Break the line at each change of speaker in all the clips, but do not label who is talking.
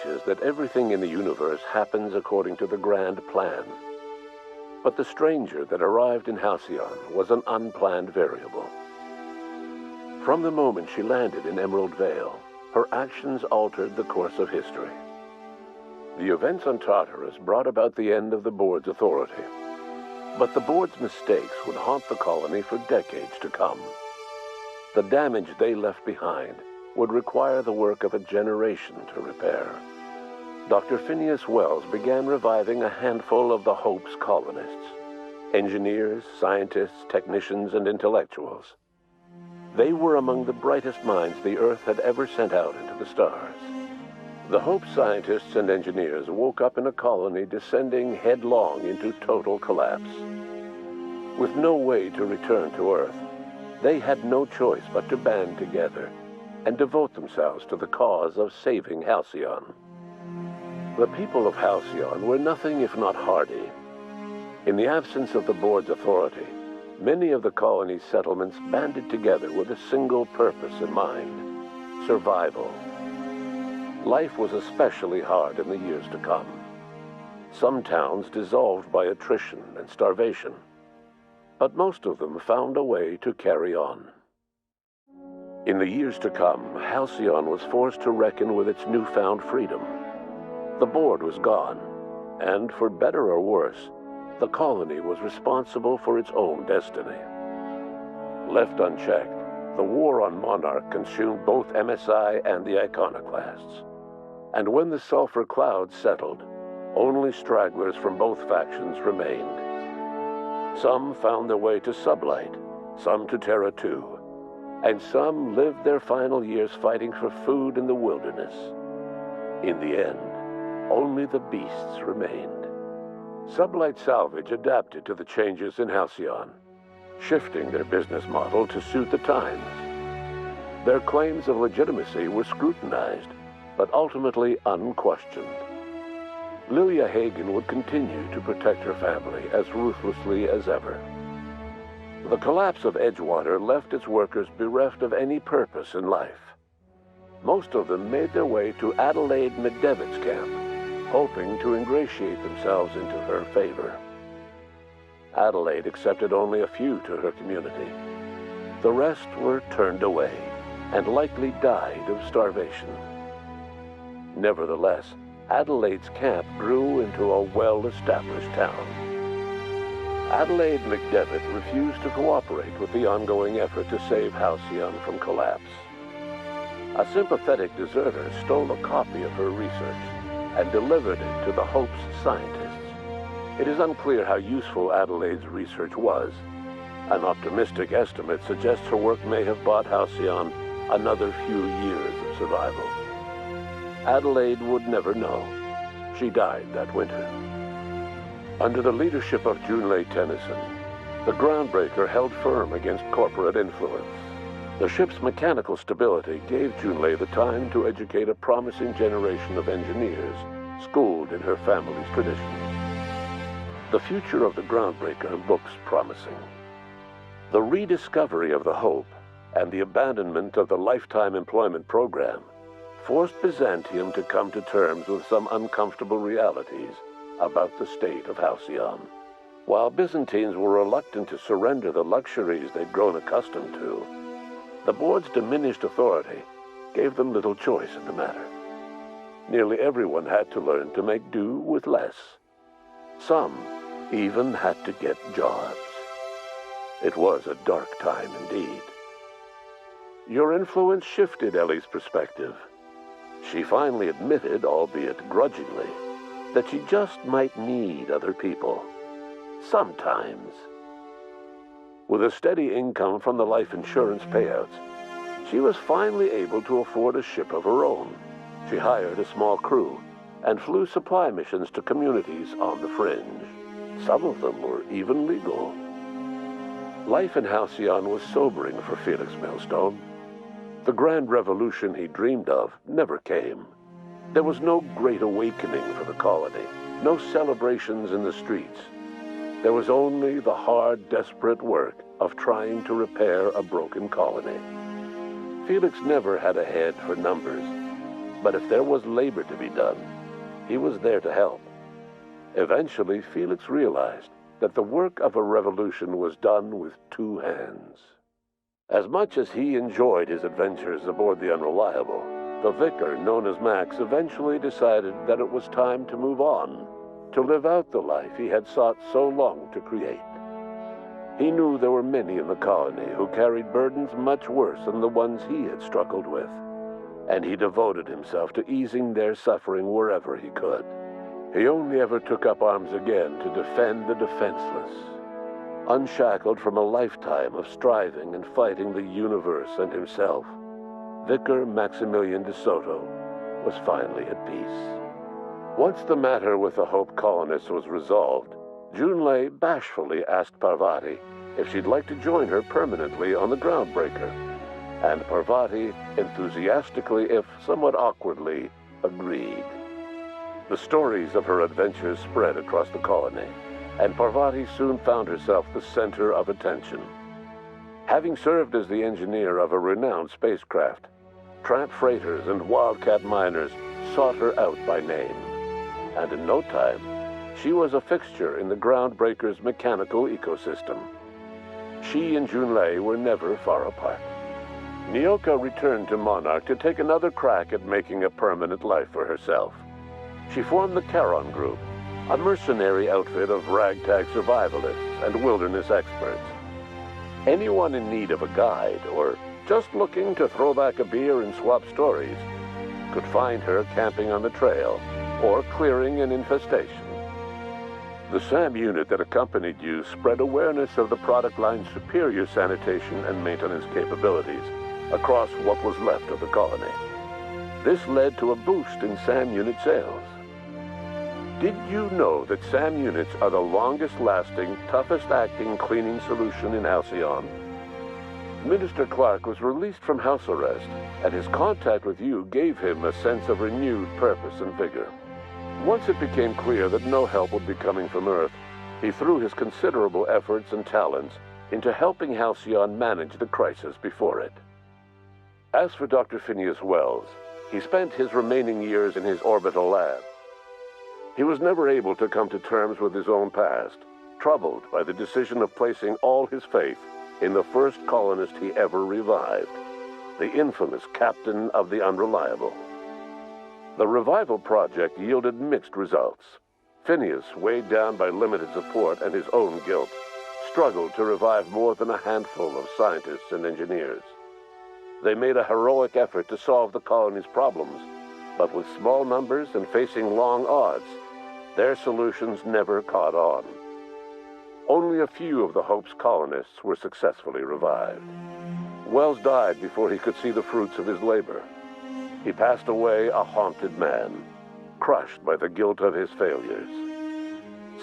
teaches that everything in the universe happens according to the grand plan. But the stranger that arrived in Halcyon was an unplanned variable. From the moment she landed in Emerald Vale, her actions altered the course of history. The events on Tartarus brought about the end of the board's authority. But the board's mistakes would haunt the colony for decades to come. The damage they left behind would require the work of a generation to repair. Dr. Phineas Wells began reviving a handful of the Hope's colonists: engineers, scientists, technicians, and intellectuals. They were among the brightest minds the Earth had ever sent out into the stars. The Hope scientists and engineers woke up in a colony descending headlong into total collapse. With no way to return to Earth, they had no choice but to band together and devote themselves to the cause of saving Halcyon. The people of Halcyon were nothing if not hardy. In the absence of the board's authority, many of the colony's settlements banded together with a single purpose in mind: survival. Life was especially hard in the years to come. Some towns dissolved by attrition and starvation, but most of them found a way to carry on. In the years to come, Halcyon was forced to reckon with its newfound freedom. The board was gone, and for better or worse, the colony was responsible for its own destiny. Left unchecked, the war on Monarch consumed both MSI and the Iconoclasts. And when the sulfur clouds settled, only stragglers from both factions remained. Some found their way to Sublight, some to Terra 2, and some lived their final years fighting for food in the wilderness. In the end, only the beasts remained. Sublight Salvage adapted to the changes in Halcyon, shifting their business model to suit the times. Their claims of legitimacy were scrutinized, but ultimately unquestioned. Lilia Hagen would continue to protect her family as ruthlessly as ever. The collapse of Edgewater left its workers bereft of any purpose in life. Most of them made their way to Adelaide McDevitt's camp, hoping to ingratiate themselves into her favor. Adelaide accepted only a few to her community. The rest were turned away and likely died of starvation. Nevertheless, Adelaide's camp grew into a well-established town. Adelaide McDevitt refused to cooperate with the ongoing effort to save Halcyon from collapse. A sympathetic deserter stole a copy of her research and delivered it to the Hope's scientists. It is unclear how useful Adelaide's research was. An optimistic estimate suggests her work may have bought Halcyon another few years of survival. Adelaide would never know. She died that winter. Under the leadership of Junlei Tennyson, the Groundbreaker held firm against corporate influence. The ship's mechanical stability gave Junlei the time to educate a promising generation of engineers, schooled in her family's traditions. The future of the Groundbreaker looks promising. The rediscovery of the Hope and the abandonment of the lifetime employment program forced Byzantium to come to terms with some uncomfortable realities about the state of Halcyon. While Byzantines were reluctant to surrender the luxuries they'd grown accustomed to, the board's diminished authority gave them little choice in the matter. Nearly everyone had to learn to make do with less. Some even had to get jobs. It was a dark time indeed. Your influence shifted Ellie's perspective. She finally admitted, albeit grudgingly, that she just might need other people. Sometimes. With a steady income from the life insurance payouts, she was finally able to afford a ship of her own. She hired a small crew and flew supply missions to communities on the fringe. Some of them were even legal. Life in Halcyon was sobering for Felix Millstone. The grand revolution he dreamed of never came. There was no great awakening for the colony, no celebrations in the streets. There was only the hard, desperate work of trying to repair a broken colony. Felix never had a head for numbers. But if there was labor to be done, he was there to help. Eventually, Felix realized that the work of a revolution was done with two hands. As much as he enjoyed his adventures aboard the Unreliable, the vicar, known as Max, eventually decided that it was time to move on, to live out the life he had sought so long to create. He knew there were many in the colony who carried burdens much worse than the ones he had struggled with, and he devoted himself to easing their suffering wherever he could. He only ever took up arms again to defend the defenseless. Unshackled from a lifetime of striving and fighting the universe and himself, Vicar Maximilian de Soto was finally at peace. Once the matter with the Hope colonists was resolved, Junlei bashfully asked Parvati if she'd like to join her permanently on the Groundbreaker, and Parvati enthusiastically, if somewhat awkwardly, agreed. The stories of her adventures spread across the colony, and Parvati soon found herself the center of attention. Having served as the engineer of a renowned spacecraft, tramp freighters and wildcat miners sought her out by name, and in no time, she was a fixture in the Groundbreaker's mechanical ecosystem. She and Junlei were never far apart. Nyoka returned to Monarch to take another crack at making a permanent life for herself. She formed the Charon Group, a mercenary outfit of ragtag survivalists and wilderness experts. Anyone in need of a guide, or just looking to throw back a beer and swap stories, could find her camping on the trail or clearing an infestation. The SAM unit that accompanied you spread awareness of the product line's superior sanitation and maintenance capabilities across what was left of the colony. This led to a boost in SAM unit sales. Did you know that SAM units are the longest-lasting, toughest-acting cleaning solution in Halcyon? Minister Clark was released from house arrest, and his contact with you gave him a sense of renewed purpose and vigor. Once it became clear that no help would be coming from Earth, he threw his considerable efforts and talents into helping Halcyon manage the crisis before it. As for Dr. Phineas Wells, he spent his remaining years in his orbital lab. He was never able to come to terms with his own past, troubled by the decision of placing all his faith in the first colonist he ever revived, the infamous captain of the Unreliable. The revival project yielded mixed results. Phineas, weighed down by limited support and his own guilt, struggled to revive more than a handful of scientists and engineers. They made a heroic effort to solve the colony's problems, but with small numbers and facing long odds, their solutions never caught on. Only a few of the Hope's colonists were successfully revived. Wells died before he could see the fruits of his labor. He passed away a haunted man, crushed by the guilt of his failures.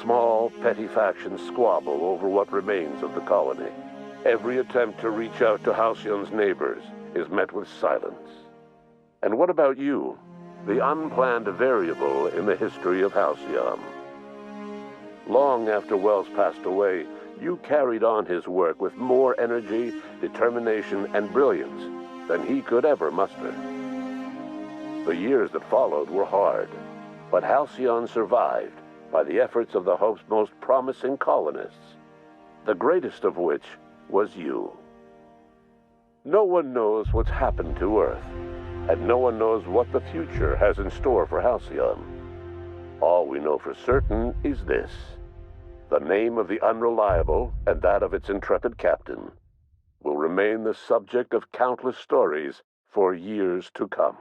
Small, petty factions squabble over what remains of the colony. Every attempt to reach out to Halcyon's neighbors is met with silence. And what about you, the unplanned variable in the history of Halcyon? Long after Wells passed away, you carried on his work with more energy, determination, and brilliance than he could ever muster. The years that followed were hard, but Halcyon survived by the efforts of the Hope's most promising colonists, the greatest of which was you. No one knows what's happened to Earth, and no one knows what the future has in store for Halcyon. All we know for certain is this: the name of the Unreliable and that of its intrepid captain will remain the subject of countless stories for years to come.